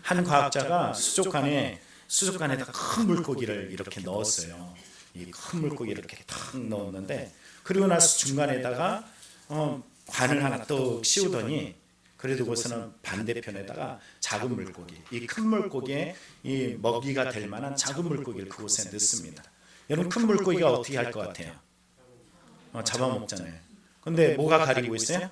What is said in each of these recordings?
한 과학자가 수족관에다가 큰 물고기를 이렇게 넣었어요. 이 큰 물고기를 이렇게 탁 넣었는데, 그리고 나서 중간에다가 관을 하나 또 씌우더니, 그래도 그것은 반대편에다가 작은 물고기, 이 큰 물고기에 이 먹이가 될 만한 작은 물고기를 그곳에 넣습니다. 여러분, 큰 물고기가 어떻게 할 것 같아요? 잡아먹잖아요. 근데 뭐가 가리고 있어요?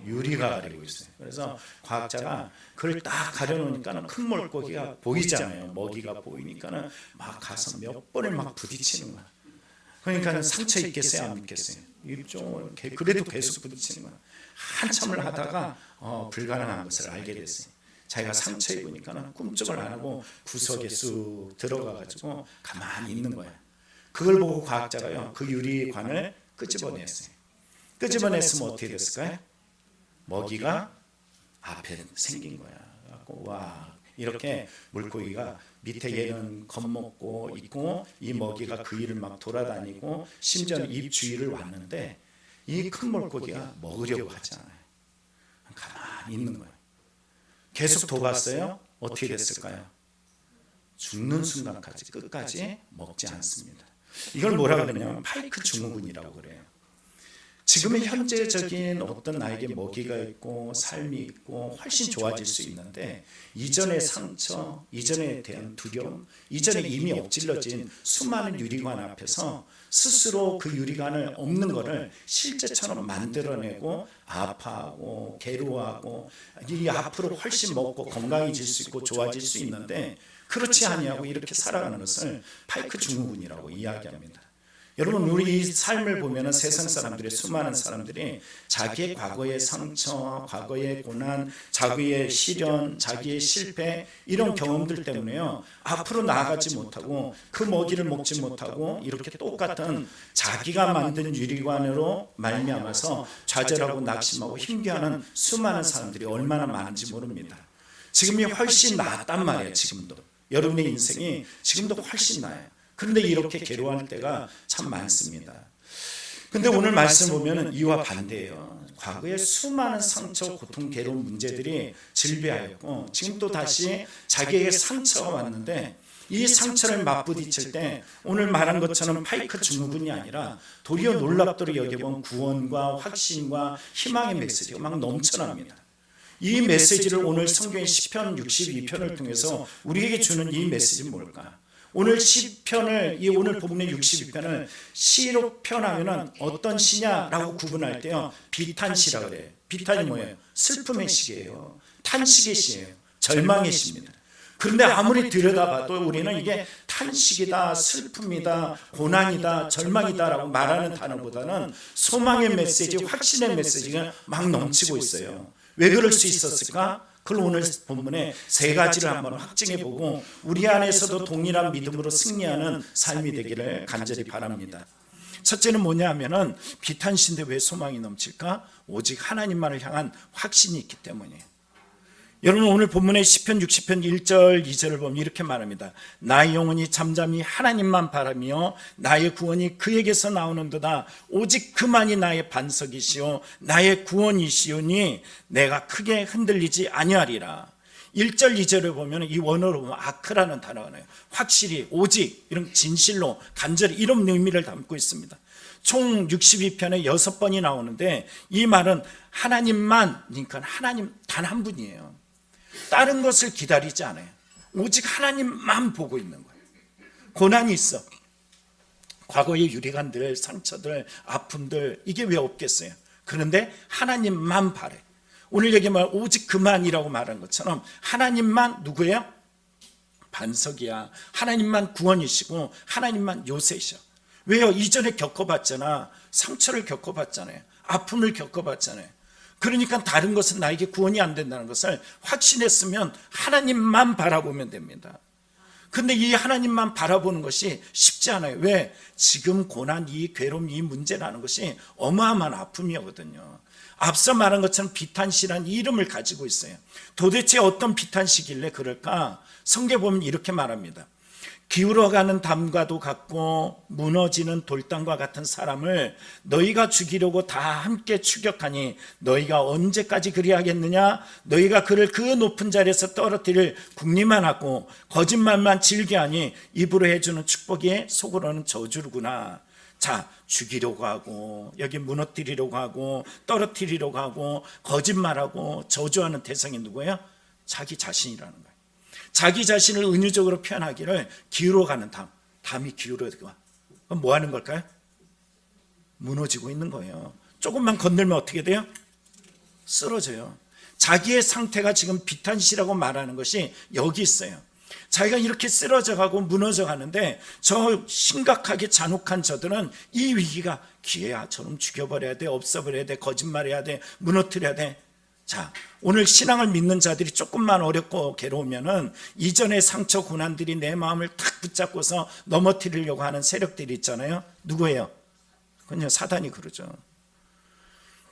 유리가 가리고 있어요. 그래서 과학자가 그걸 딱 가려놓으니까 큰 물고기가 보이잖아요. 먹이가 보이니까는 막 가서 몇 번을 막 부딪히는 거야. 그러니까 상처 있겠어요, 안 있겠어요? 일종은 그래도 계속 부딪히는 거야. 한참을 하다가 불가능한 것을 알게 됐어요. 자기가 상처 입으니까는 꿈쩍을 안 하고 구석에 쑥 들어가가지고 가만히 있는 거야. 그걸 보고 과학자가요, 그 유리관을 끄집어냈어요. 끄집어냈으면 어떻게 됐을까요? 먹이가 앞에 생긴 거야. 와, 이렇게 물고기가 밑에 얘는 겁먹고 있고, 이 먹이가 그 위를 막 돌아다니고, 심지어는 입 주위를 왔는데 이 큰 물고기가 먹으려고 하잖아요. 가만히 있는 거예요. 계속 둬봤어요. 어떻게 됐을까요? 죽는 순간까지 끝까지 먹지 않습니다. 이걸 뭐라 그러냐면 파이크 증후군이라고 그래요. 지금의 현재적인 어떤 나에게 먹이가 있고 삶이 있고 훨씬 좋아질 수 있는데, 이전의 상처, 이전에 대한 두려움, 이전에 이미 엎질러진 수많은 유리관 앞에서 스스로 그 유리관을 없는 것을 실제처럼 만들어내고 아파하고 괴로워하고, 이 앞으로 훨씬 먹고 건강해질 수 있고 좋아질 수 있는데 그렇지 아니하고 이렇게 살아가는 것을 파이크 증후군이라고 이야기합니다. 여러분, 우리 이 삶을 보면 세상 사람들의 수많은 사람들이 자기의 과거의 상처, 과거의 고난, 자기의 시련, 자기의 실패, 이런 경험들 때문에요, 앞으로 나아가지 못하고 그 먹이를 먹지 못하고 이렇게 똑같은 자기가 만든 유리관으로 말미암아서 좌절하고 낙심하고 힘겨워하는 수많은 사람들이 얼마나 많은지 모릅니다. 지금이 훨씬 낫단 말이에요. 지금도 여러분의 인생이 지금도 훨씬 나아요. 그런데 이렇게 괴로워할 때가 참 많습니다. 근데 오늘 말씀 보면 이와 반대예요. 과거에 수많은 상처, 고통, 괴로운 문제들이 질비하였고, 지금 또 다시 자기에게 상처가 왔는데, 이 상처를 맞부딪힐 때 오늘 말한 것처럼 파이크 증후군이 아니라 도리어 놀랍도록 여겨본 구원과 확신과 희망의 메시지가 막 넘쳐납니다. 이 메시지를 오늘 성경의 시편 62편을 통해서 우리에게 주는 이 메시지는 뭘까? 오늘 시편을, 이 오늘 본문의 62편을 시로 표현하면 어떤 시냐라고 구분할 때요, 비탄시라고 그래요. 비탄이 뭐예요? 슬픔의 시예요. 탄식의 시예요. 절망의 시입니다. 그런데 아무리 들여다봐도 우리는 이게 탄식이다, 슬픔이다, 고난이다, 절망이다라고 말하는 단어보다는 소망의 메시지, 확신의 메시지가 막 넘치고 있어요. 왜 그럴 수 있었을까? 그걸 오늘 본문에 세 가지를 한번 확증해보고 우리 안에서도 동일한 믿음으로 승리하는 삶이 되기를 간절히 바랍니다. 첫째는 뭐냐 하면은, 비탄시인데 왜 소망이 넘칠까? 오직 하나님만을 향한 확신이 있기 때문이에요. 여러분, 오늘 본문의 시편 60편 1절 2절을 보면 이렇게 말합니다. 나의 영혼이 잠잠히 하나님만 바라며 나의 구원이 그에게서 나오는도다. 오직 그만이 나의 반석이시오 나의 구원이시오니 내가 크게 흔들리지 아니하리라. 1절 2절을 보면 이 원어로 보면 아크라는 단어가 나요. 확실히, 오직, 이런 진실로, 간절히, 이런 의미를 담고 있습니다. 총 62편에 6번이 나오는데 이 말은 하나님만, 그러니까 하나님 단 한 분이에요. 다른 것을 기다리지 않아요. 오직 하나님만 보고 있는 거예요. 고난이 있어. 과거의 유리관들, 상처들, 아픔들, 이게 왜 없겠어요? 그런데 하나님만 바래. 오늘 여기 말 오직 그만이라고 말한 것처럼 하나님만 누구예요? 반석이야. 하나님만 구원이시고 하나님만 요새이셔. 왜요? 이전에 겪어봤잖아. 상처를 겪어봤잖아요. 아픔을 겪어봤잖아요. 그러니까 다른 것은 나에게 구원이 안 된다는 것을 확신했으면 하나님만 바라보면 됩니다. 그런데 이 하나님만 바라보는 것이 쉽지 않아요. 왜? 지금 고난, 이 괴로움, 이 문제라는 것이 어마어마한 아픔이거든요. 앞서 말한 것처럼 비탄시라는 이름을 가지고 있어요. 도대체 어떤 비탄시길래 그럴까? 성경에 보면 이렇게 말합니다. 기울어가는 담과도 같고 무너지는 돌담과 같은 사람을 너희가 죽이려고 다 함께 추격하니 너희가 언제까지 그리하겠느냐? 너희가 그를 그 높은 자리에서 떨어뜨릴 궁리만 하고 거짓말만 즐겨하니 입으로 해주는 축복이 속으로는 저주르구나. 자, 죽이려고 하고 여기 무너뜨리려고 하고 떨어뜨리려고 하고 거짓말하고 저주하는 대상이 누구예요? 자기 자신이라는 거예요. 자기 자신을 은유적으로 표현하기를 기울어가는 담이 기울어가. 그럼 뭐 하는 걸까요? 무너지고 있는 거예요. 조금만 건들면 어떻게 돼요? 쓰러져요. 자기의 상태가 지금 비탄시라고 말하는 것이 여기 있어요. 자기가 이렇게 쓰러져 가고 무너져 가는데 저 심각하게 잔혹한 저들은 이 위기가 기회야. 저놈 죽여버려야 돼, 없애버려야 돼, 거짓말해야 돼, 무너뜨려야 돼. 자, 오늘 신앙을 믿는 자들이 조금만 어렵고 괴로우면은 이전의 상처 고난들이 내 마음을 탁 붙잡고서 넘어뜨리려고 하는 세력들이 있잖아요. 누구예요? 그냥 사단이 그러죠.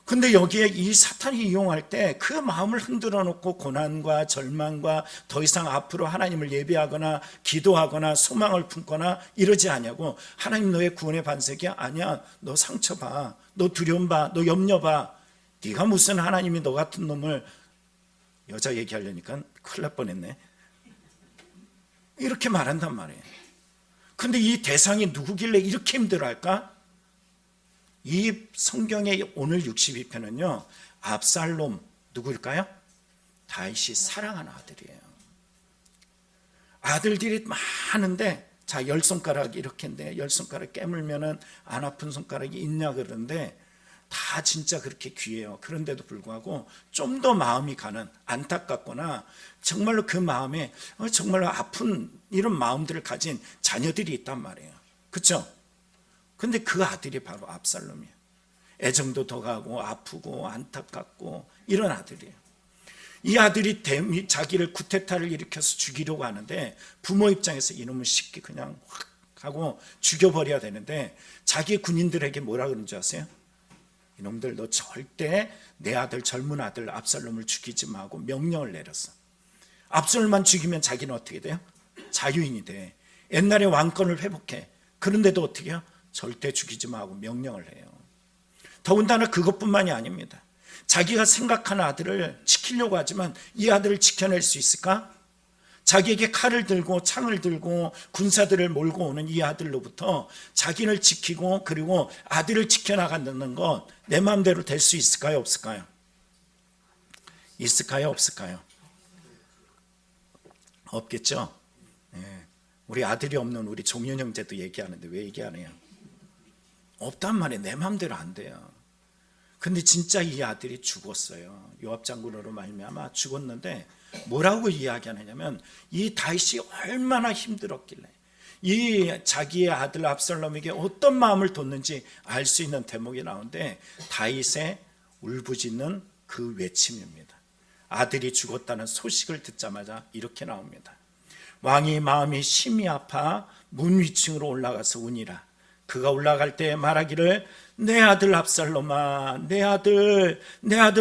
근데 여기에 이 사탄이 이용할 때 그 마음을 흔들어 놓고 고난과 절망과 더 이상 앞으로 하나님을 예배하거나 기도하거나 소망을 품거나 이러지 않냐고. 하나님 너의 구원의 반석이야? 아니야. 너 상처 봐. 너 두려움 봐. 너 염려 봐. 네가 무슨 하나님이 너 같은 놈을, 여자 얘기하려니까 큰일 날 뻔했네, 이렇게 말한단 말이에요. 근데 이 대상이 누구길래 이렇게 힘들어할까? 이 성경의 오늘 62편은요 압살롬, 누구일까요? 다윗이 사랑하는 아들이에요. 아들들이 많은데, 자, 10손가락 이렇게인데 10손가락 깨물면은 안 아픈 손가락이 있냐 그러는데 다 진짜 그렇게 귀해요. 그런데도 불구하고 좀 더 마음이 가는, 안타깝거나 정말로 그 마음에 정말로 아픈 이런 마음들을 가진 자녀들이 있단 말이에요. 그렇죠? 근데 그 아들이 바로 압살롬이에요. 애정도 더 가고 아프고 안타깝고 이런 아들이에요. 이 아들이 자기를 쿠데타를 일으켜서 죽이려고 하는데 부모 입장에서 이놈을 쉽게 그냥 확 하고 죽여버려야 되는데 자기 군인들에게 뭐라 그러는 줄 아세요? 이놈들 너 절대 내 아들, 젊은 아들 압살롬을 죽이지 마 하고 명령을 내렸어. 압살롬만 죽이면 자기는 어떻게 돼요? 자유인이 돼. 옛날에 왕권을 회복해. 그런데도 어떻게 해요? 절대 죽이지 마 하고 명령을 해요. 더군다나 그것뿐만이 아닙니다. 자기가 생각하는 아들을 지키려고 하지만 이 아들을 지켜낼 수 있을까? 자기에게 칼을 들고 창을 들고 군사들을 몰고 오는 이 아들로부터 자기를 지키고 그리고 아들을 지켜나간다는 것, 내 마음대로 될 수 있을까요? 없을까요? 있을까요? 없을까요? 없겠죠? 네. 우리 아들이 없는 우리 종현 형제도 얘기하는데 왜 얘기 안 해요? 없단 말이에요. 내 마음대로 안 돼요. 근데 진짜 이 아들이 죽었어요. 요압 장군으로 말미암아 죽었는데 뭐라고 이야기하느냐면 이 다윗이 얼마나 힘들었길래 이 자기의 아들 압살롬에게 어떤 마음을 뒀는지 알 수 있는 대목이 나오는데 다윗의 울부짖는 그 외침입니다. 아들이 죽었다는 소식을 듣자마자 이렇게 나옵니다. 왕이 마음이 심히 아파 문 위층으로 올라가서 우니라. 그가 올라갈 때 말하기를 내 아들 압살롬아, 내 아들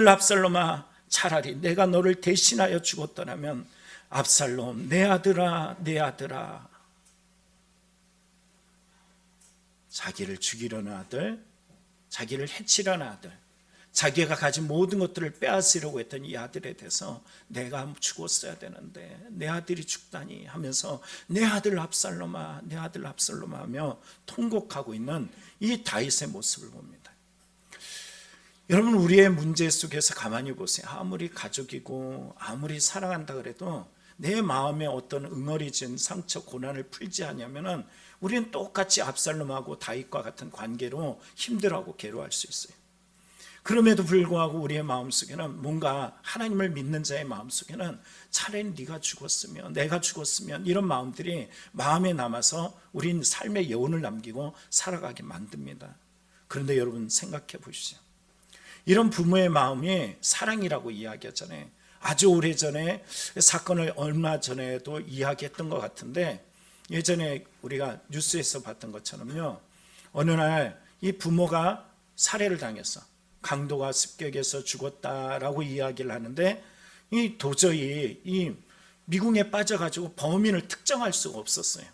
압살롬아, 차라리 내가 너를 대신하여 죽었더라면. 압살롬, 내 아들아, 내 아들아. 자기를 죽이려는 아들, 자기를 해치려는 아들, 자기가 가진 모든 것들을 빼앗으려고 했던 이 아들에 대해서 내가 죽었어야 되는데 내 아들이 죽다니 하면서 내 아들 압살롬아, 내 아들 압살롬아 하며 통곡하고 있는 이 다윗의 모습을 봅니다. 여러분, 우리의 문제 속에서 가만히 보세요. 아무리 가족이고 아무리 사랑한다 그래도 내 마음에 어떤 응어리진 상처, 고난을 풀지 않으면은 우리는 똑같이 압살롬하고 다윗과 같은 관계로 힘들어하고 괴로워할 수 있어요. 그럼에도 불구하고 우리의 마음속에는, 뭔가 하나님을 믿는 자의 마음속에는 차라리 네가 죽었으면, 내가 죽었으면, 이런 마음들이 마음에 남아서 우린 삶의 여운을 남기고 살아가게 만듭니다. 그런데 여러분 생각해 보시죠. 이런 부모의 마음이 사랑이라고 이야기하잖아요. 아주 오래전에 사건을 얼마 전에도 이야기했던 것 같은데, 예전에 우리가 뉴스에서 봤던 것처럼요, 어느 날 이 부모가 살해를 당했어. 강도가 습격해서 죽었다라고 이야기를 하는데, 이 도저히 이 미궁에 빠져가지고 범인을 특정할 수가 없었어요.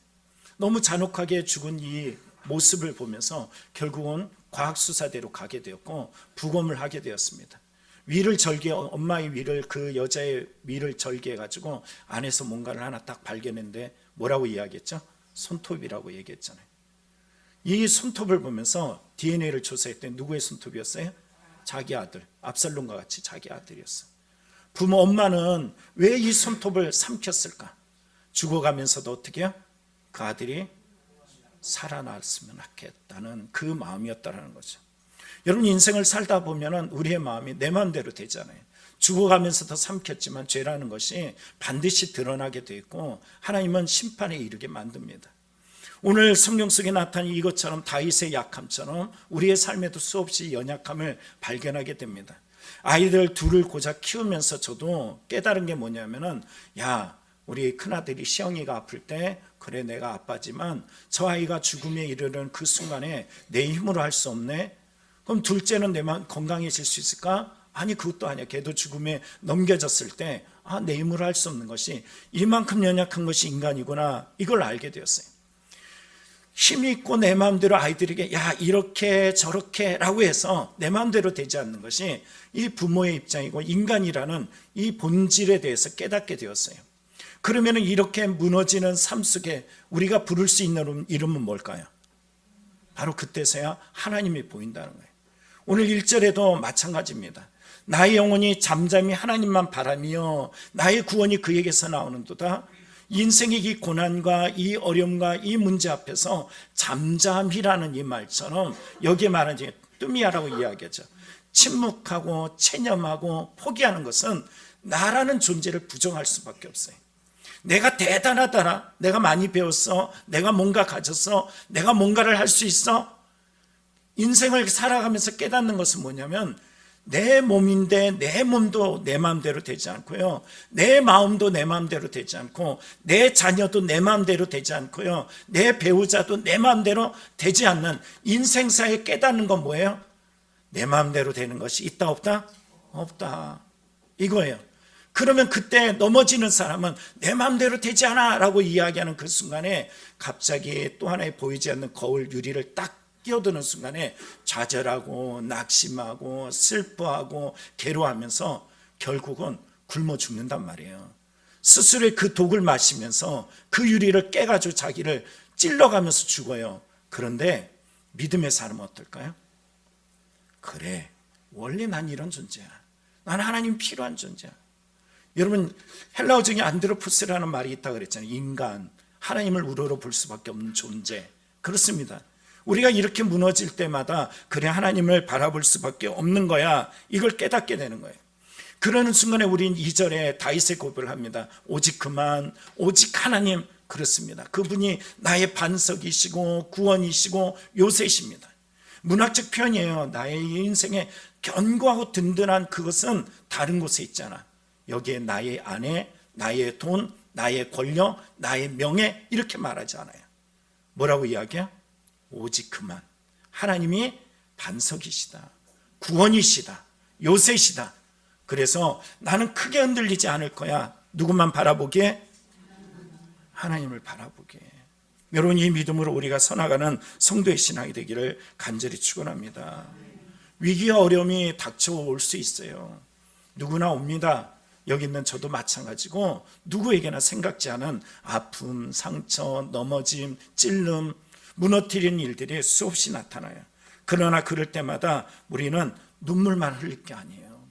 너무 잔혹하게 죽은 이 모습을 보면서 결국은 과학수사대로 가게 되었고 부검을 하게 되었습니다. 위를 절개, 엄마의 위를, 그 여자의 위를 절개해가지고 안에서 뭔가를 하나 딱 발견했는데 뭐라고 이야기했죠? 손톱이라고 얘기했잖아요. 이 손톱을 보면서 DNA를 조사했더니 누구의 손톱이었어요? 자기 아들, 압살롬과 같이 자기 아들이었어요. 부모 엄마는 왜 이 손톱을 삼켰을까? 죽어가면서도 어떻게 해요? 그 아들이 살아났으면 하겠다는 그 마음이었다는 거죠. 여러분, 인생을 살다 보면 우리의 마음이 내 마음대로 되잖아요. 죽어가면서도 삼켰지만 죄라는 것이 반드시 드러나게 돼 있고 하나님은 심판에 이르게 만듭니다. 오늘 성경 속에 나타난 이것처럼 다윗의 약함처럼 우리의 삶에도 수없이 연약함을 발견하게 됩니다. 아이들 둘을 고작 키우면서 저도 깨달은 게 뭐냐면은, 야, 우리 큰아들이 시영이가 아플 때 그래 내가 아빠지만 저 아이가 죽음에 이르는 그 순간에 내 힘으로 할 수 없네. 그럼 둘째는 내만 건강해질 수 있을까? 아니, 그것도 아니야. 걔도 죽음에 넘겨졌을 때 내 힘으로 할 수 없는 것이 이만큼 연약한 것이 인간이구나, 이걸 알게 되었어요. 힘이 있고 내 마음대로 아이들에게 야 이렇게 저렇게 라고 해서 내 마음대로 되지 않는 것이 이 부모의 입장이고 인간이라는 이 본질에 대해서 깨닫게 되었어요. 그러면 이렇게 무너지는 삶 속에 우리가 부를 수 있는 이름은 뭘까요? 바로 그때서야 하나님이 보인다는 거예요. 오늘 1절에도 마찬가지입니다. 나의 영혼이 잠잠히 하나님만 바라며 나의 구원이 그에게서 나오는도다. 인생의 이 고난과 이 어려움과 이 문제 앞에서 잠잠히라는 이 말처럼 여기에 말하는 뜸이야라고 이야기하죠. 침묵하고 체념하고 포기하는 것은 나라는 존재를 부정할 수밖에 없어요. 내가 대단하더라, 내가 많이 배웠어, 내가 뭔가 가졌어, 내가 뭔가를 할 수 있어. 인생을 살아가면서 깨닫는 것은 뭐냐면 내 몸인데 내 몸도 내 마음대로 되지 않고요, 내 마음도 내 마음대로 되지 않고, 내 자녀도 내 마음대로 되지 않고요, 내 배우자도 내 마음대로 되지 않는 인생사에 깨닫는 건 뭐예요? 내 마음대로 되는 것이 있다 없다? 없다, 이거예요. 그러면 그때 넘어지는 사람은 내 마음대로 되지 않아 라고 이야기하는 그 순간에 갑자기 또 하나의 보이지 않는 거울 유리를 딱 끼어드는 순간에 좌절하고 낙심하고 슬퍼하고 괴로워하면서 결국은 굶어 죽는단 말이에요. 스스로의 그 독을 마시면서 그 유리를 깨가지고 자기를 찔러가면서 죽어요. 그런데 믿음의 사람은 어떨까요? 그래, 원래 난 이런 존재야. 난 하나님 필요한 존재야. 여러분, 헬라어 중에 안드로푸스라는 말이 있다고 그랬잖아요. 인간, 하나님을 우러러 볼 수밖에 없는 존재. 그렇습니다. 우리가 이렇게 무너질 때마다 그래 하나님을 바라볼 수밖에 없는 거야, 이걸 깨닫게 되는 거예요. 그러는 순간에 우리는 2절에 다윗의 고백을 합니다. 오직 그만, 오직 하나님. 그렇습니다. 그분이 나의 반석이시고 구원이시고 요새이십니다. 문학적 표현이에요. 나의 인생에 견고하고 든든한 그것은 다른 곳에 있잖아. 여기에 나의 아내, 나의 돈, 나의 권력, 나의 명예, 이렇게 말하지 않아요. 뭐라고 이야기해요? 오직 그만, 하나님이 반석이시다, 구원이시다, 요새시다. 그래서 나는 크게 흔들리지 않을 거야. 누구만 바라보게? 하나님을 바라보게. 여러분, 이 믿음으로 우리가 서나가는 성도의 신앙이 되기를 간절히 축원합니다. 위기와 어려움이 닥쳐올 수 있어요. 누구나 옵니다. 여기 있는 저도 마찬가지고 누구에게나 생각지 않은 아픔, 상처, 넘어짐, 찔름, 무너뜨리는 일들이 수없이 나타나요. 그러나 그럴 때마다 우리는 눈물만 흘릴 게 아니에요.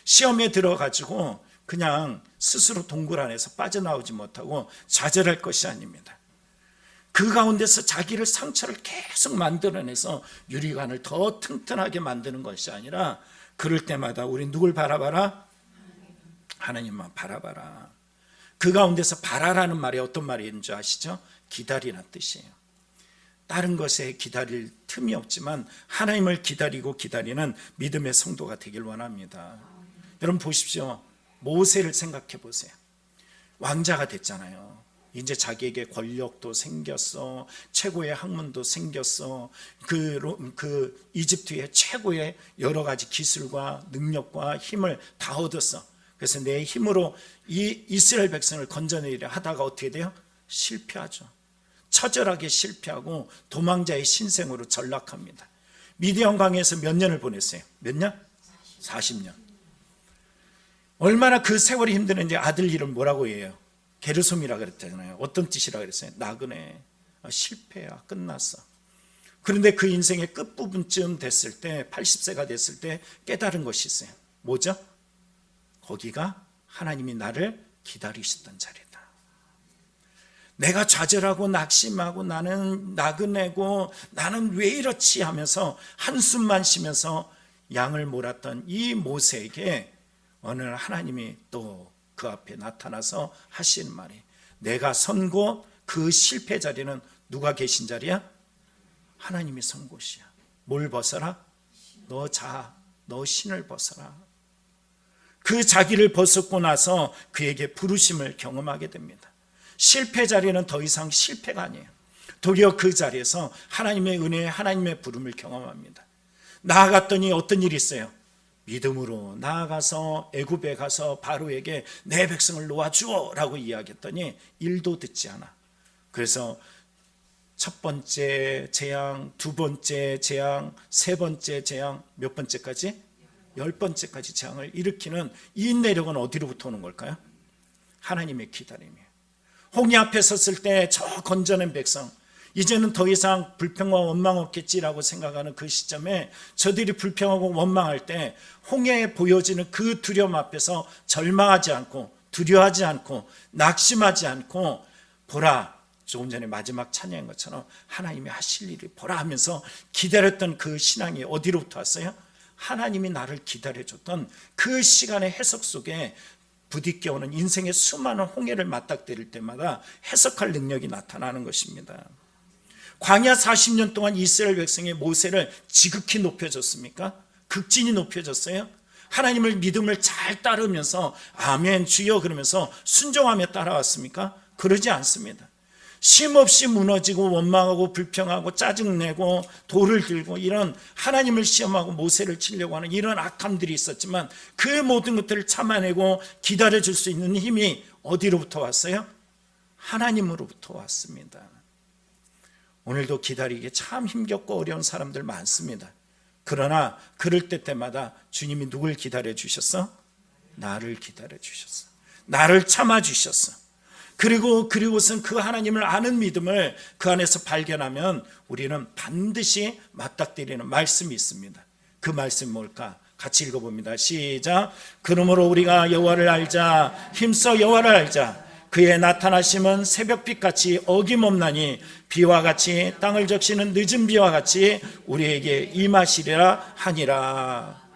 시험에 들어가지고 그냥 스스로 동굴 안에서 빠져나오지 못하고 좌절할 것이 아닙니다. 그 가운데서 자기를 상처를 계속 만들어내서 유리관을 더 튼튼하게 만드는 것이 아니라, 그럴 때마다 우리 누굴 바라봐라? 하나님만 바라봐라. 그 가운데서 바라라는 말이 어떤 말인 줄 아시죠? 기다리는 뜻이에요. 다른 것에 기다릴 틈이 없지만 하나님을 기다리고 기다리는 믿음의 성도가 되길 원합니다. 여러분 보십시오. 모세를 생각해 보세요. 왕자가 됐잖아요. 이제 자기에게 권력도 생겼어, 최고의 학문도 생겼어, 그 이집트의 최고의 여러 가지 기술과 능력과 힘을 다 얻었어. 그래서 내 힘으로 이 이스라엘 백성을 건져내리려 하다가 어떻게 돼요? 실패하죠. 처절하게 실패하고 도망자의 신생으로 전락합니다. 미디안 광야에서 몇 년을 보냈어요? 몇 년? 40년. 얼마나 그 세월이 힘드는지 아들 이름 뭐라고 해요? 게르솜이라 그랬잖아요. 어떤 뜻이라 그랬어요? 나그네. 실패야. 끝났어. 그런데 그 인생의 끝부분쯤 됐을 때 80세가 됐을 때 깨달은 것이 있어요. 뭐죠? 거기가 하나님이 나를 기다리셨던 자리다. 내가 좌절하고 낙심하고 나는 나그네고 나는 왜 이렇지 하면서 한숨만 쉬면서 양을 몰았던 이 모세에게 어느 날 하나님이 또 그 앞에 나타나서 하시는 말이, 내가 선 곳 그 실패 자리는 누가 계신 자리야? 하나님이 선 곳이야. 뭘 벗어라? 너 신을 벗어라. 그 자기를 벗었고 나서 그에게 부르심을 경험하게 됩니다. 실패 자리는 더 이상 실패가 아니에요. 도리어 그 자리에서 하나님의 은혜, 하나님의 부름을 경험합니다. 나아갔더니 어떤 일이 있어요? 믿음으로 나아가서 애굽에 가서 바로에게 내 백성을 놓아주어 라고 이야기했더니 일도 듣지 않아. 그래서 첫 번째 재앙, 두 번째 재앙, 세 번째 재앙, 몇 번째까지? 10번째까지 재앙을 일으키는 이 내력은 어디로부터 오는 걸까요? 하나님의 기다림이에요. 홍해 앞에 섰을 때 저 건져낸 백성, 이제는 더 이상 불평과 원망 없겠지라고 생각하는 그 시점에 저들이 불평하고 원망할 때 홍해에 보여지는 그 두려움 앞에서 절망하지 않고 두려워하지 않고 낙심하지 않고 보라, 조금 전에 마지막 찬양한 것처럼 하나님이 하실 일을 보라 하면서 기다렸던 그 신앙이 어디로부터 왔어요? 하나님이 나를 기다려줬던 그 시간의 해석 속에 부딪혀 오는 인생의 수많은 홍해를 맞닥뜨릴 때마다 해석할 능력이 나타나는 것입니다. 광야 40년 동안 이스라엘 백성의 모세를 지극히 높여줬습니까? 극진히 높여줬어요? 하나님을 믿음을 잘 따르면서 아멘 주여 그러면서 순종하며 따라왔습니까? 그러지 않습니다. 쉼없이 무너지고 원망하고 불평하고 짜증내고 돌을 들고 이런 하나님을 시험하고 모세를 치려고 하는 이런 악함들이 있었지만 그 모든 것들을 참아내고 기다려줄 수 있는 힘이 어디로부터 왔어요? 하나님으로부터 왔습니다. 오늘도 기다리기 참 힘겹고 어려운 사람들 많습니다. 그러나 그럴 때마다 주님이 누굴 기다려 주셨어? 나를 기다려 주셨어. 나를 참아 주셨어. 그리고선 그 하나님을 아는 믿음을 그 안에서 발견하면 우리는 반드시 맞닥뜨리는 말씀이 있습니다. 그 말씀이 뭘까? 같이 읽어봅니다. 시작. 그러므로 우리가 여호와를 알자. 힘써 여호와를 알자. 그의 나타나심은 새벽빛같이 어김없나니 비와 같이 땅을 적시는 늦은 비와 같이 우리에게 임하시리라 하니라.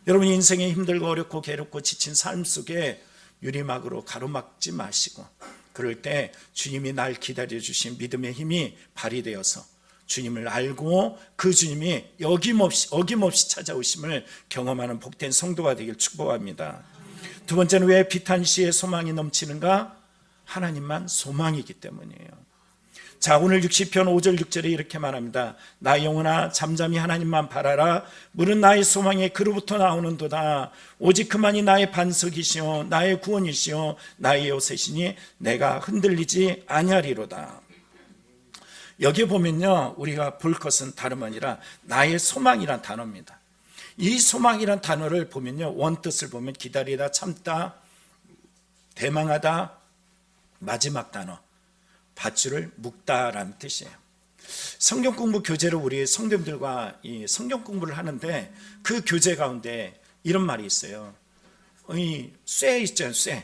여러분, 인생이 힘들고 어렵고 괴롭고 지친 삶 속에 유리막으로 가로막지 마시고, 그럴 때 주님이 날 기다려주신 믿음의 힘이 발휘되어서 주님을 알고 그 주님이 어김없이 찾아오심을 경험하는 복된 성도가 되길 축복합니다. 두 번째는 왜 비탄시에 소망이 넘치는가? 하나님만 소망이기 때문이에요. 자, 오늘 60편 5절 6절에 이렇게 말합니다. 나 영혼아 잠잠히 하나님만 바라라. 물은 나의 소망이 그로부터 나오는도다. 오직 그만이 나의 반석이시오 나의 구원이시오 나의 요새시니 내가 흔들리지 아니하리로다. 여기 보면요, 우리가 볼 것은 다름 아니라 나의 소망이란 단어입니다. 이 소망이란 단어를 보면요, 원뜻을 보면 기다리다, 참다, 대망하다, 마지막 단어 밧줄을 묶다라는 뜻이에요. 성경 공부 교재로 우리 성도님들과 이 성경 공부를 하는데 그 교재 가운데 이런 말이 있어요. 이 쇠 있잖아요.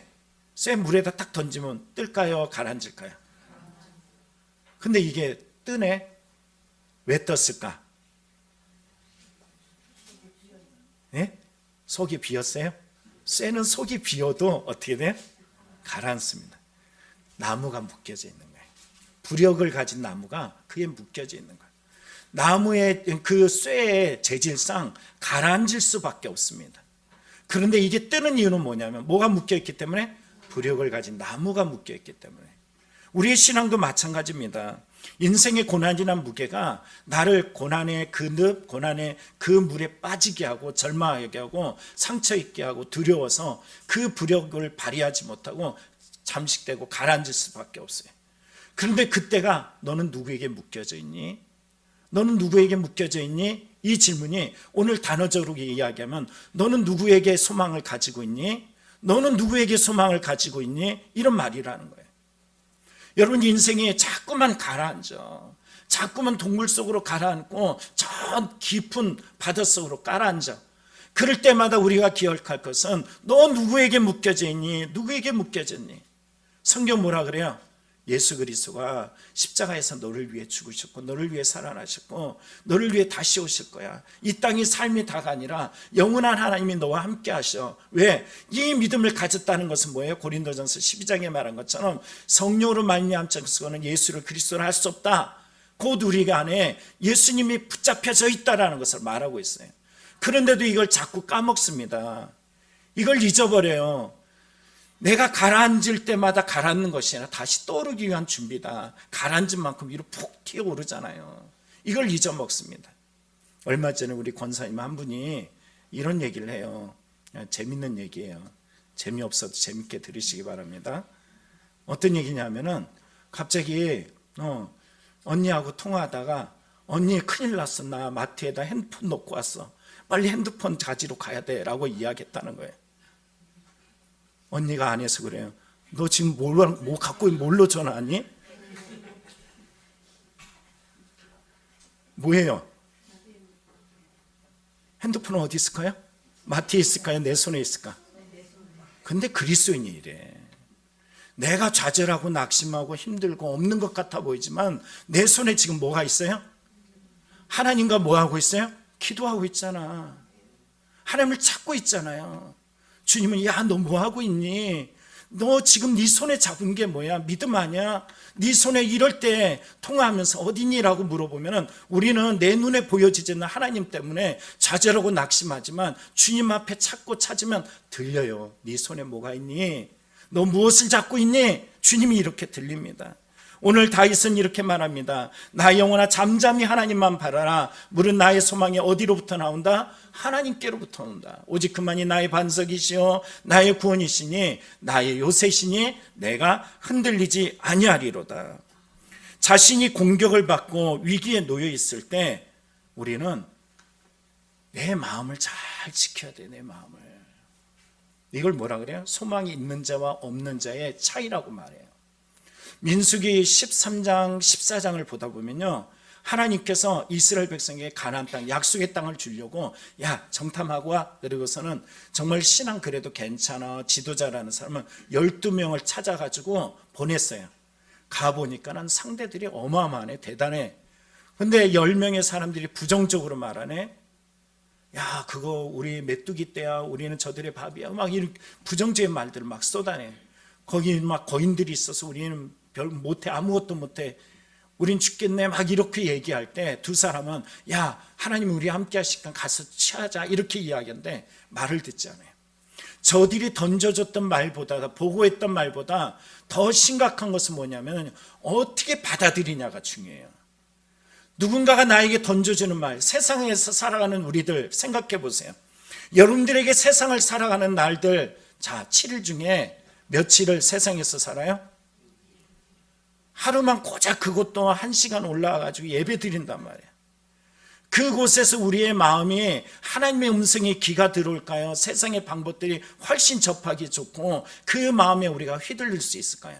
쇠 물에다 딱 던지면 뜰까요? 가라앉을까요? 근데 이게 뜨네. 왜 떴을까? 네? 속이 비었어요? 쇠는 속이 비어도 어떻게 돼요? 가라앉습니다. 나무가 묶여져 있는 거예요. 부력을 가진 나무가 그에 묶여져 있는 거예요. 나무의 그 쇠의 재질상 가라앉을 수밖에 없습니다. 그런데 이게 뜨는 이유는 뭐냐면 뭐가 묶여있기 때문에? 부력을 가진 나무가 묶여있기 때문에. 우리의 신앙도 마찬가지입니다. 인생의 고난이란 무게가 나를 고난의 그 늪, 고난의 그 물에 빠지게 하고 절망하게 하고 상처 입게 하고 두려워서 그 부력을 발휘하지 못하고 잠식되고 가라앉을 수밖에 없어요. 그런데 그때가 너는 누구에게 묶여져 있니? 너는 누구에게 묶여져 있니? 이 질문이 오늘 단어적으로 이야기하면 너는 누구에게 소망을 가지고 있니? 너는 누구에게 소망을 가지고 있니? 이런 말이라는 거예요. 여러분 인생에 자꾸만 가라앉아. 자꾸만 동굴 속으로 가라앉고 저 깊은 바다 속으로 가라앉아. 그럴 때마다 우리가 기억할 것은 너 누구에게 묶여져 있니? 누구에게 묶여져 있니? 성경 뭐라 그래요? 예수 그리스도가 십자가에서 너를 위해 죽으셨고 너를 위해 살아나셨고 너를 위해 다시 오실 거야. 이 땅이 삶이 다가 아니라 영원한 하나님이 너와 함께 하셔. 왜? 이 믿음을 가졌다는 것은 뭐예요? 고린도전서 12장에 말한 것처럼 성령으로 말미암자는 예수를 그리스도로 할 수 없다. 곧 우리 안에 예수님이 붙잡혀져 있다라는 것을 말하고 있어요. 그런데도 이걸 자꾸 까먹습니다. 이걸 잊어버려요. 내가 가라앉을 때마다 가라앉는 것이 아니라 다시 떠오르기 위한 준비다. 가라앉은 만큼 위로 푹 튀어오르잖아요. 이걸 잊어먹습니다. 얼마 전에 우리 권사님 한 분이 이런 얘기를 해요. 재밌는 얘기예요. 재미없어도 재밌게 들으시기 바랍니다. 어떤 얘기냐면은 갑자기 언니하고 통화하다가 언니 큰일 났어. 나 마트에다 핸드폰 놓고 왔어. 빨리 핸드폰 가지러 가야 돼 라고 이야기했다는 거예요. 언니가 안에서 그래요. 너 지금 뭐 갖고 뭘로 전화하니? 뭐예요? 핸드폰은 어디 있을까요? 마트에 있을까요? 내 손에 있을까? 근데 그리스도인이 이래. 내가 좌절하고 낙심하고 힘들고 없는 것 같아 보이지만 내 손에 지금 뭐가 있어요? 하나님과 뭐 하고 있어요? 기도하고 있잖아. 하나님을 찾고 있잖아요. 주님은 야, 너 뭐 하고 있니? 너 지금 네 손에 잡은 게 뭐야? 믿음 아니야? 네 손에 이럴 때 통화하면서 어디니라고 물어보면 우리는 내 눈에 보여지지 않는 하나님 때문에 좌절하고 낙심하지만 주님 앞에 찾으면 들려요. 네 손에 뭐가 있니? 너 무엇을 잡고 있니? 주님이 이렇게 들립니다. 오늘 다윗은 이렇게 말합니다. 나의 영혼아 잠잠히 하나님만 바라라. 물은 나의 소망이 어디로부터 나온다? 하나님께로부터 온다. 오직 그만이 나의 반석이시요 나의 구원이시니 나의 요새시니 내가 흔들리지 아니하리로다. 자신이 공격을 받고 위기에 놓여 있을 때 우리는 내 마음을 잘 지켜야 돼. 내 마음을. 이걸 뭐라 그래요? 소망이 있는 자와 없는 자의 차이라고 말해요. 민수기 13장 14장을 보다 보면요, 하나님께서 이스라엘 백성에게 가나안 땅 약속의 땅을 주려고 야 정탐하고 와. 그리고서는 정말 신앙 그래도 괜찮아 지도자라는 사람은 12명을 찾아가지고 보냈어요. 가보니까는 상대들이 어마어마하네. 대단해. 근데 10명의 사람들이 부정적으로 말하네. 야 그거 우리 메뚜기 떼야, 우리는 저들의 밥이야, 막 이런 부정적인 말들을 막 쏟아내. 거기 막 거인들이 있어서 우리는 별 못해, 아무것도 못해, 우린 죽겠네, 막 이렇게 얘기할 때 두 사람은 야 하나님 우리 함께 하시니까 가서 취하자 이렇게 이야기하는데 말을 듣지 않아요. 저들이 던져줬던 말보다, 보고했던 말보다 더 심각한 것은 뭐냐면 어떻게 받아들이냐가 중요해요. 누군가가 나에게 던져주는 말, 세상에서 살아가는 우리들 생각해 보세요. 여러분들에게 세상을 살아가는 날들, 자 7일 중에 며칠을 세상에서 살아요? 하루만 고작 그것도 1시간 올라와가지고 예배 드린단 말이에요. 그곳에서 우리의 마음이 하나님의 음성에 귀가 들어올까요? 세상의 방법들이 훨씬 접하기 좋고 그 마음에 우리가 휘둘릴 수 있을까요?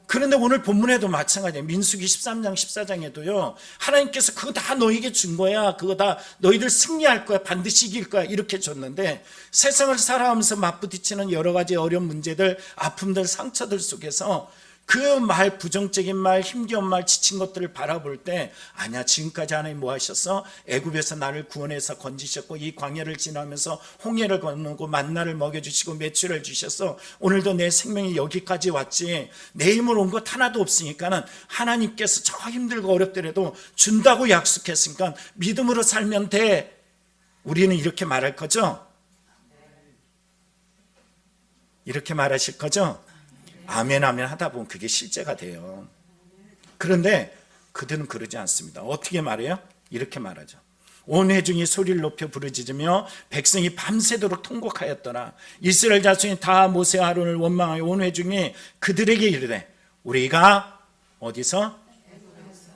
그런데 오늘 본문에도 마찬가지예요. 민수기 13장 14장에도요 하나님께서 그거 다 너에게 준 거야, 그거 다 너희들 승리할 거야, 반드시 이길 거야 이렇게 줬는데 세상을 살아가면서 맞부딪히는 여러 가지 어려운 문제들, 아픔들, 상처들 속에서 그 말, 부정적인 말, 힘겨운 말, 지친 것들을 바라볼 때 아니야 지금까지 하나님 뭐 하셨어? 애굽에서 나를 구원해서 건지셨고 이 광야를 지나면서 홍해를 건너고 만나를 먹여주시고 매출을 주셨어. 오늘도 내 생명이 여기까지 왔지 내 힘으로 온 것 하나도 없으니까는 하나님께서 저 힘들고 어렵더라도 준다고 약속했으니까 믿음으로 살면 돼. 우리는 이렇게 말할 거죠? 이렇게 말하실 거죠? 아멘 아멘 하다 보면 그게 실제가 돼요. 그런데 그들은 그러지 않습니다. 어떻게 말해요? 이렇게 말하죠. 온 회중이 소리를 높여 부르짖으며 백성이 밤새도록 통곡하였더라. 이스라엘 자손이 다 모세와 아론을 원망하여 온 회중이 그들에게 이르되 우리가 어디서?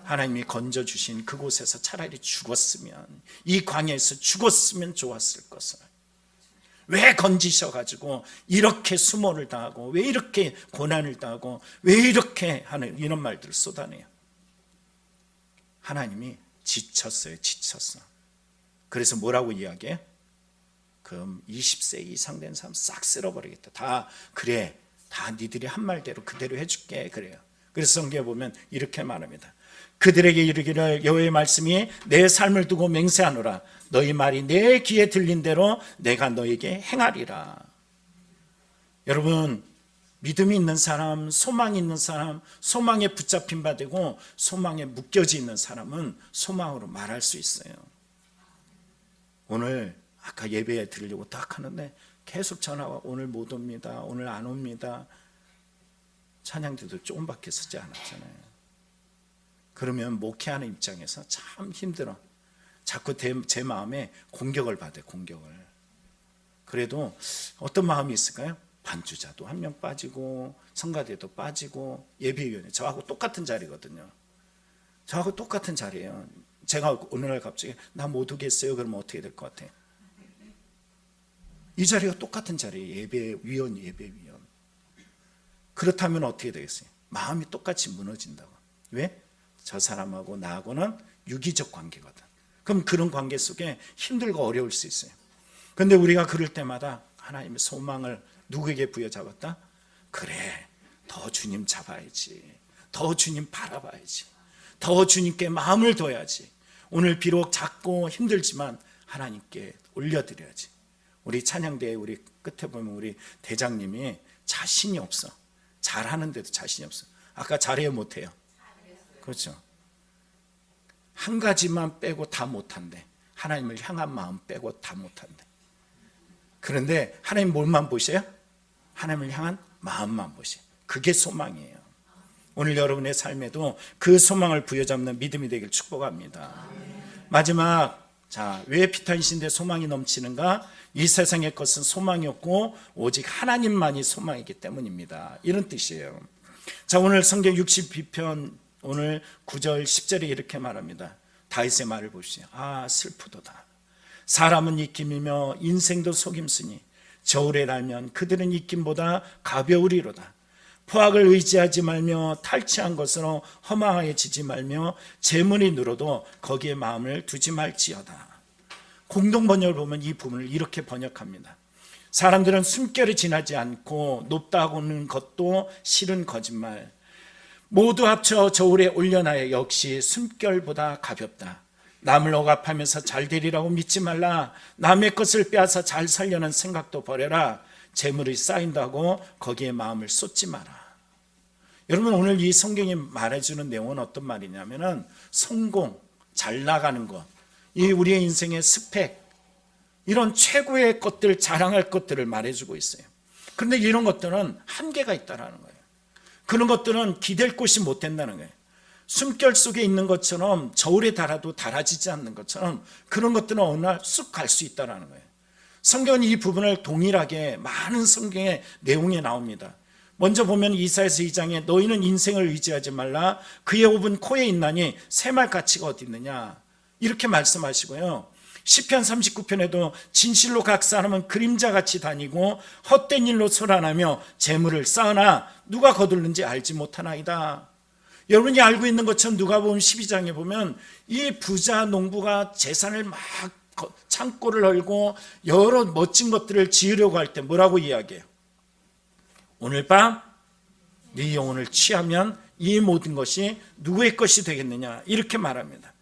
하나님이 건져주신 그곳에서 차라리 죽었으면, 이 광야에서 죽었으면 좋았을 것을. 왜 건지셔가지고 이렇게 수모를 당하고, 왜 이렇게 고난을 당하고, 왜 이렇게 하는 이런 말들을 쏟아내요. 하나님이 지쳤어요. 지쳤어. 그래서 뭐라고 이야기해요? 그럼 20세 이상 된 사람 싹 쓸어버리겠다. 다 그래, 다 니들이 한 말대로 그대로 해줄게. 그래요. 그래서 성경에 보면 이렇게 말합니다. 그들에게 이르기를 여호와의 말씀이 내 삶을 두고 맹세하노라. 너희 말이 내 귀에 들린 대로 내가 너에게 행하리라. 여러분, 믿음이 있는 사람, 소망이 있는 사람, 소망에 붙잡힌 바 되고 소망에 묶여져 있는 사람은 소망으로 말할 수 있어요. 오늘 아까 예배에 드리려고 딱 하는데 계속 전화가 오늘 못 옵니다. 오늘 안 옵니다. 찬양들도 조금밖에 쓰지 않았잖아요. 그러면 목회하는 입장에서 참 힘들어. 자꾸 제 마음에 공격을 받아요. 공격을. 그래도 어떤 마음이 있을까요? 반주자도 한 명 빠지고 성가대도 빠지고 예배위원회 저하고 똑같은 자리거든요. 저하고 똑같은 자리예요. 제가 어느 날 갑자기 나 못 오겠어요. 그러면 어떻게 될 것 같아요? 이 자리가 똑같은 자리예요. 예배위원. 그렇다면 어떻게 되겠어요? 마음이 똑같이 무너진다고. 왜? 저 사람하고 나하고는 유기적 관계거든. 그럼 그런 관계 속에 힘들고 어려울 수 있어요. 그런데 우리가 그럴 때마다 하나님의 소망을 누구에게 부여잡았다? 그래, 더 주님 잡아야지. 더 주님 바라봐야지. 더 주님께 마음을 둬야지. 오늘 비록 작고 힘들지만 하나님께 올려드려야지. 우리 찬양대회 우리 끝에 보면 우리 대장님이 자신이 없어. 잘하는데도 자신이 없어. 아까 잘해요, 못해요? 그렇죠. 한 가지만 빼고 다 못한대. 하나님을 향한 마음 빼고 다 못한대. 그런데 하나님 뭘만 보세요? 하나님을 향한 마음만 보세요. 그게 소망이에요. 오늘 여러분의 삶에도 그 소망을 부여잡는 믿음이 되길 축복합니다. 마지막, 자, 왜 피탄신데 소망이 넘치는가? 이 세상의 것은 소망이 없고 오직 하나님만이 소망이기 때문입니다. 이런 뜻이에요. 자, 오늘 성경 62편 오늘 9절 10절에 이렇게 말합니다. 다윗의 말을 보시죠. 아, 슬프도다. 사람은 입김이며 인생도 속임수니 저울에 달면 그들은 입김보다 가벼우리로다. 포악을 의지하지 말며 탈취한 것으로 허망해지지 말며 재물이 늘어도 거기에 마음을 두지 말지어다. 공동 번역을 보면 이 부분을 이렇게 번역합니다. 사람들은 숨결이 지나지 않고 높다고는 것도 실은 거짓말. 모두 합쳐 저울에 올려놔야 역시 숨결보다 가볍다. 남을 억압하면서 잘 되리라고 믿지 말라. 남의 것을 빼앗아 잘 살려는 생각도 버려라. 재물이 쌓인다고 거기에 마음을 쏟지 마라. 여러분, 오늘 이 성경이 말해주는 내용은 어떤 말이냐면은 성공, 잘 나가는 것, 이 우리의 인생의 스펙, 이런 최고의 것들, 자랑할 것들을 말해주고 있어요. 그런데 이런 것들은 한계가 있다는 거예요. 그런 것들은 기댈 곳이 못 된다는 거예요. 숨결 속에 있는 것처럼 저울에 달아도 달아지지 않는 것처럼 그런 것들은 어느 날 쑥 갈 수 있다는 거예요. 성경은 이 부분을 동일하게 많은 성경의 내용이 나옵니다. 먼저 보면 이사야서 2장에 너희는 인생을 의지하지 말라. 그의 옵은 코에 있나니 새말 가치가 어디 있느냐. 이렇게 말씀하시고요. 시편 39편에도 진실로 각 사람은 그림자같이 다니고 헛된 일로 소란하며 재물을 쌓으나 누가 거둘는지 알지 못하나이다. 여러분이 알고 있는 것처럼 누가복음 12장에 보면 이 부자 농부가 재산을 막 창고를 열고 여러 멋진 것들을 지으려고 할 때 뭐라고 이야기해요? 오늘 밤 네 영혼을 취하면 이 모든 것이 누구의 것이 되겠느냐, 이렇게 말합니다.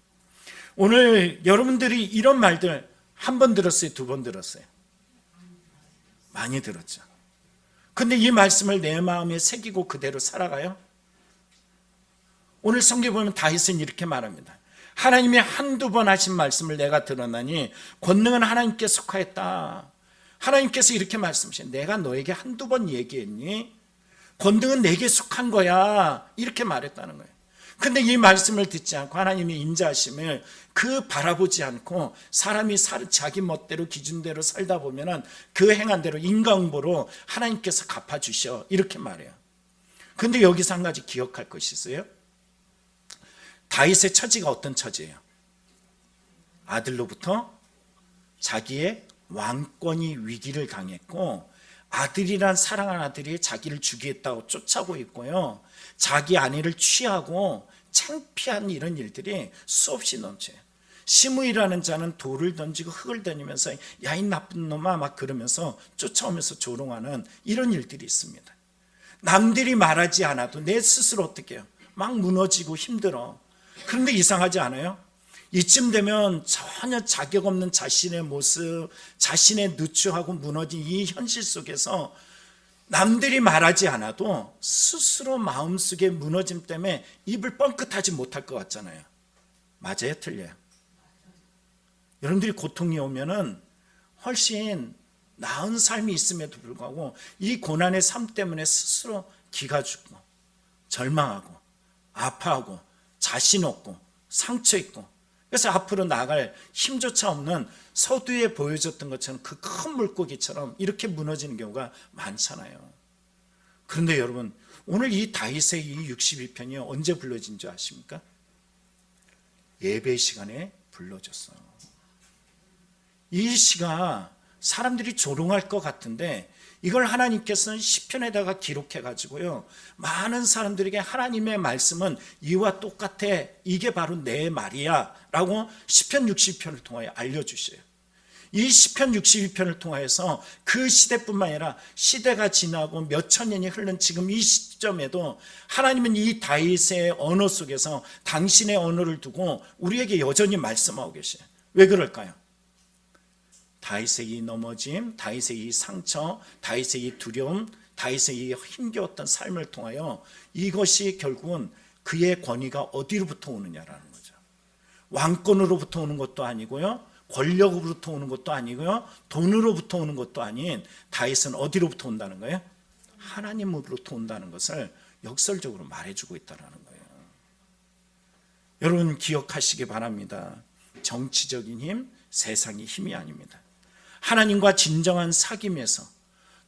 오늘 여러분들이 이런 말들 한 번 들었어요? 두 번 들었어요? 많이 들었죠. 근데 이 말씀을 내 마음에 새기고 그대로 살아가요? 오늘 성경 보면 다윗은 이렇게 말합니다. 하나님이 한두 번 하신 말씀을 내가 들었나니 권능은 하나님께 속하였다. 하나님께서 이렇게 말씀하시죠. 내가 너에게 한두 번 얘기했니? 권능은 내게 속한 거야. 이렇게 말했다는 거예요. 근데 이 말씀을 듣지 않고 하나님의 인자하심을 바라보지 않고 사람이 자기 멋대로 기준대로 살다 보면은 그 행한 대로 인과응보로 하나님께서 갚아주셔. 이렇게 말해요. 근데 여기서 한 가지 기억할 것이 있어요. 다윗의 처지가 어떤 처지예요? 아들로부터 자기의 왕권이 위기를 당했고, 아들이란 사랑하는 아들이 자기를 죽이겠다고 쫓아오고 있고요, 자기 아내를 취하고 창피한 이런 일들이 수없이 넘쳐요. 시므이라는 자는 돌을 던지고 흙을 던지면서 야 이 나쁜 놈아 막 그러면서 쫓아오면서 조롱하는 이런 일들이 있습니다. 남들이 말하지 않아도 내 스스로 어떻게 해요? 막 무너지고 힘들어. 그런데 이상하지 않아요? 이쯤 되면 전혀 자격 없는 자신의 모습, 자신의 누추하고 무너진 이 현실 속에서 남들이 말하지 않아도 스스로 마음속에 무너짐 때문에 입을 뻥끗하지 못할 것 같잖아요. 맞아요? 틀려요? 여러분들이 고통이 오면은 훨씬 나은 삶이 있음에도 불구하고 이 고난의 삶 때문에 스스로 기가 죽고 절망하고 아파하고 자신 없고 상처 있고, 그래서 앞으로 나갈 힘조차 없는 서두에 보여줬던 것처럼 그 큰 물고기처럼 이렇게 무너지는 경우가 많잖아요. 그런데 여러분, 오늘 이 다윗의 이 62편이 언제 불러진 줄 아십니까? 예배 시간에 불러졌어. 이 시가 사람들이 조롱할 것 같은데 이걸 하나님께서는 시편에다가 기록해 가지고요, 많은 사람들에게 하나님의 말씀은 이와 똑같아, 이게 바로 내 말이야 라고 시편 60편을 통하여 알려주셔요. 이 시편 62편을 통하여서 그 시대뿐만 아니라 시대가 지나고 몇천 년이 흐른 지금 이 시점에도 하나님은 이 다윗의 언어 속에서 당신의 언어를 두고 우리에게 여전히 말씀하고 계셔요. 왜 그럴까요? 다윗의 이 넘어짐, 다윗의 이 상처, 다윗의 이 두려움, 다윗의 이 힘겨웠던 삶을 통하여 이것이 결국은 그의 권위가 어디로부터 오느냐라는 거죠. 왕권으로부터 오는 것도 아니고요, 권력으로부터 오는 것도 아니고요, 돈으로부터 오는 것도 아닌 다윗은 어디로부터 온다는 거예요? 하나님으로부터 온다는 것을 역설적으로 말해주고 있다는 거예요. 여러분 기억하시기 바랍니다. 정치적인 힘, 세상의 힘이 아닙니다. 하나님과 진정한 사귐에서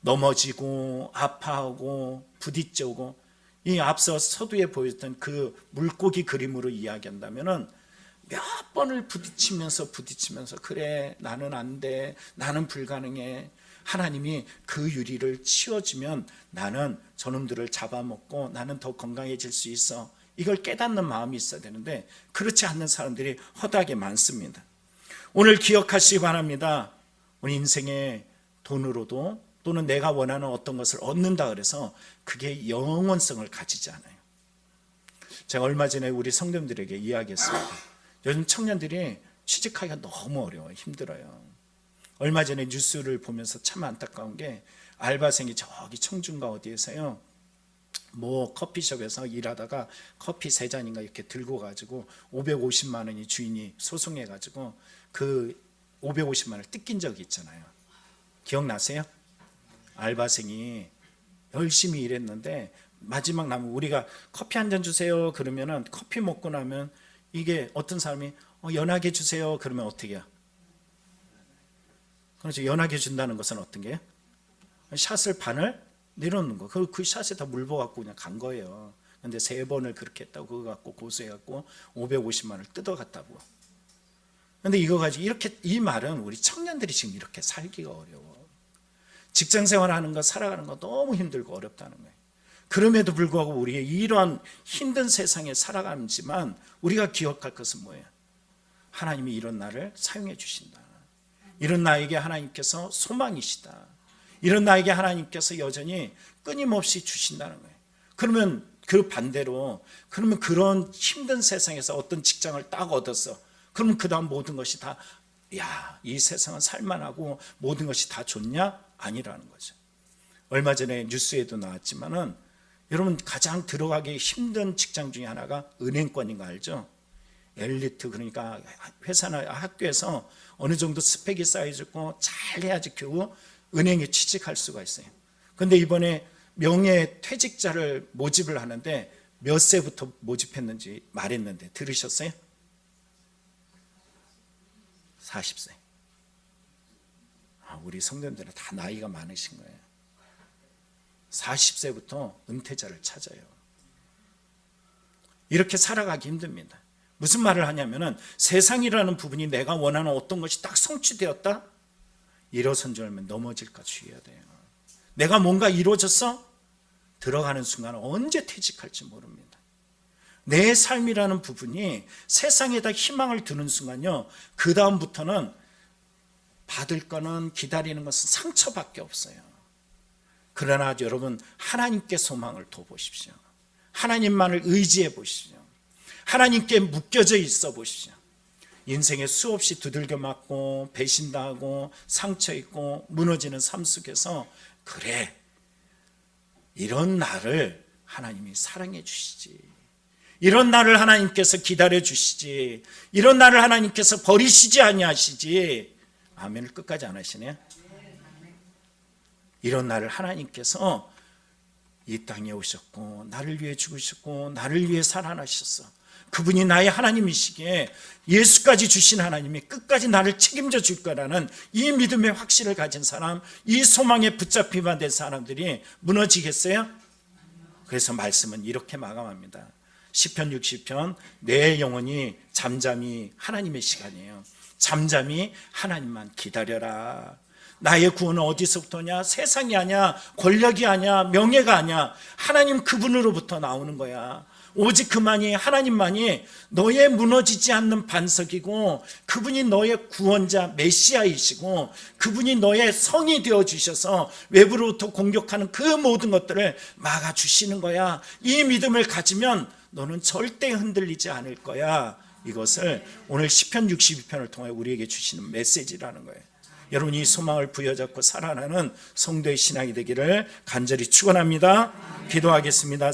넘어지고 아파하고 부딪혀오고, 이 앞서 서두에 보였던 그 물고기 그림으로 이야기한다면은 몇 번을 부딪히면서 그래 나는 안 돼, 나는 불가능해, 하나님이 그 유리를 치워주면 나는 저놈들을 잡아먹고 나는 더 건강해질 수 있어, 이걸 깨닫는 마음이 있어야 되는데 그렇지 않는 사람들이 허다하게 많습니다. 오늘 기억하시기 바랍니다. 우리 인생의 돈으로도 또는 내가 원하는 어떤 것을 얻는다 그래서 그게 영원성을 가지지 않아요. 제가 얼마 전에 우리 성도님들에게 이야기했습니다. 요즘 청년들이 취직하기가 너무 어려워요. 힘들어요. 얼마 전에 뉴스를 보면서 참 안타까운 게, 알바생이 저기 청중가 어디에서요, 뭐 커피숍에서 일하다가 커피 3잔인가 이렇게 들고 가지고 550만 원이 주인이 소송해 가지고 그 550만 원을 뜯긴 적이 있잖아요. 기억나세요? 알바생이 열심히 일했는데 마지막 남은, 우리가 커피 한 잔 주세요 그러면은 커피 먹고 나면 이게 어떤 사람이 연하게 주세요 그러면 어떻게 해요? 그렇죠. 연하게 준다는 것은 어떤 게요? 샷을 반을 내려놓는 거. 그 샷에 다 물 부어갖고 그냥 간 거예요. 근데 3번을 그렇게 했다고 그거 갖고 고소해갖고 550만 원을 뜯어갔다고. 근데 이거 가지고 이렇게, 이 말은 우리 청년들이 지금 이렇게 살기가 어려워. 직장 생활하는 거, 살아가는 거 너무 힘들고 어렵다는 거예요. 그럼에도 불구하고 우리의 이러한 힘든 세상에 살아가지만 우리가 기억할 것은 뭐예요? 하나님이 이런 나를 사용해 주신다. 이런 나에게 하나님께서 소망이시다. 이런 나에게 하나님께서 여전히 끊임없이 주신다는 거예요. 그러면 그 반대로, 그러면 그런 힘든 세상에서 어떤 직장을 딱 얻었어. 그러면 그 다음 모든 것이 다, 야, 이 세상은 살만하고 모든 것이 다 좋냐? 아니라는 거죠. 얼마 전에 뉴스에도 나왔지만은, 여러분 가장 들어가기 힘든 직장 중에 하나가 은행권인 거 알죠? 엘리트, 그러니까 회사나 학교에서 어느 정도 스펙이 쌓여졌고 잘해야지 겨우 은행에 취직할 수가 있어요. 그런데 이번에 명예퇴직자를 모집을 하는데 몇 세부터 모집했는지 말했는데 들으셨어요? 40세. 우리 성도님들은 다 나이가 많으신 거예요. 40세부터 은퇴자를 찾아요. 이렇게 살아가기 힘듭니다. 무슨 말을 하냐면은 세상이라는 부분이 내가 원하는 어떤 것이 딱 성취되었다? 일어선 줄 알면 넘어질까 주의해야 돼요. 내가 뭔가 이루어졌어? 들어가는 순간 언제 퇴직할지 모릅니다. 내 삶이라는 부분이 세상에다 희망을 두는 순간요, 그 다음부터는 받을 거는, 기다리는 것은 상처밖에 없어요. 그러나 여러분, 하나님께 소망을 둬보십시오. 하나님만을 의지해 보십시오. 하나님께 묶여져 있어 보십시오. 인생에 수없이 두들겨 맞고 배신당하고 상처 있고 무너지는 삶 속에서, 그래, 이런 나를 하나님이 사랑해 주시지, 이런 나를 하나님께서 기다려 주시지, 이런 나를 하나님께서 버리시지 아니하시지. 아멘을 끝까지 안 하시네요. 이런 나를 하나님께서 이 땅에 오셨고 나를 위해 죽으셨고 나를 위해 살아나셨어. 그분이 나의 하나님이시기에 예수까지 주신 하나님이 끝까지 나를 책임져 줄 거라는 이 믿음의 확신을 가진 사람, 이 소망에 붙잡히만 된 사람들이 무너지겠어요? 그래서 말씀은 이렇게 마감합니다. 시편 60편, 내 영혼이 잠잠히, 하나님의 시간이에요, 잠잠히 하나님만 기다려라. 나의 구원은 어디서부터냐? 세상이 아니야, 권력이 아니야, 명예가 아니야. 하나님 그분으로부터 나오는 거야. 오직 그만이, 하나님만이 너의 무너지지 않는 반석이고, 그분이 너의 구원자 메시아이시고, 그분이 너의 성이 되어주셔서 외부로부터 공격하는 그 모든 것들을 막아주시는 거야. 이 믿음을 가지면 너는 절대 흔들리지 않을 거야. 이것을 오늘 시편 62편을 통해 우리에게 주시는 메시지라는 거예요. 여러분이 소망을 부여잡고 살아나는 성도의 신앙이 되기를 간절히 축원합니다. 기도하겠습니다.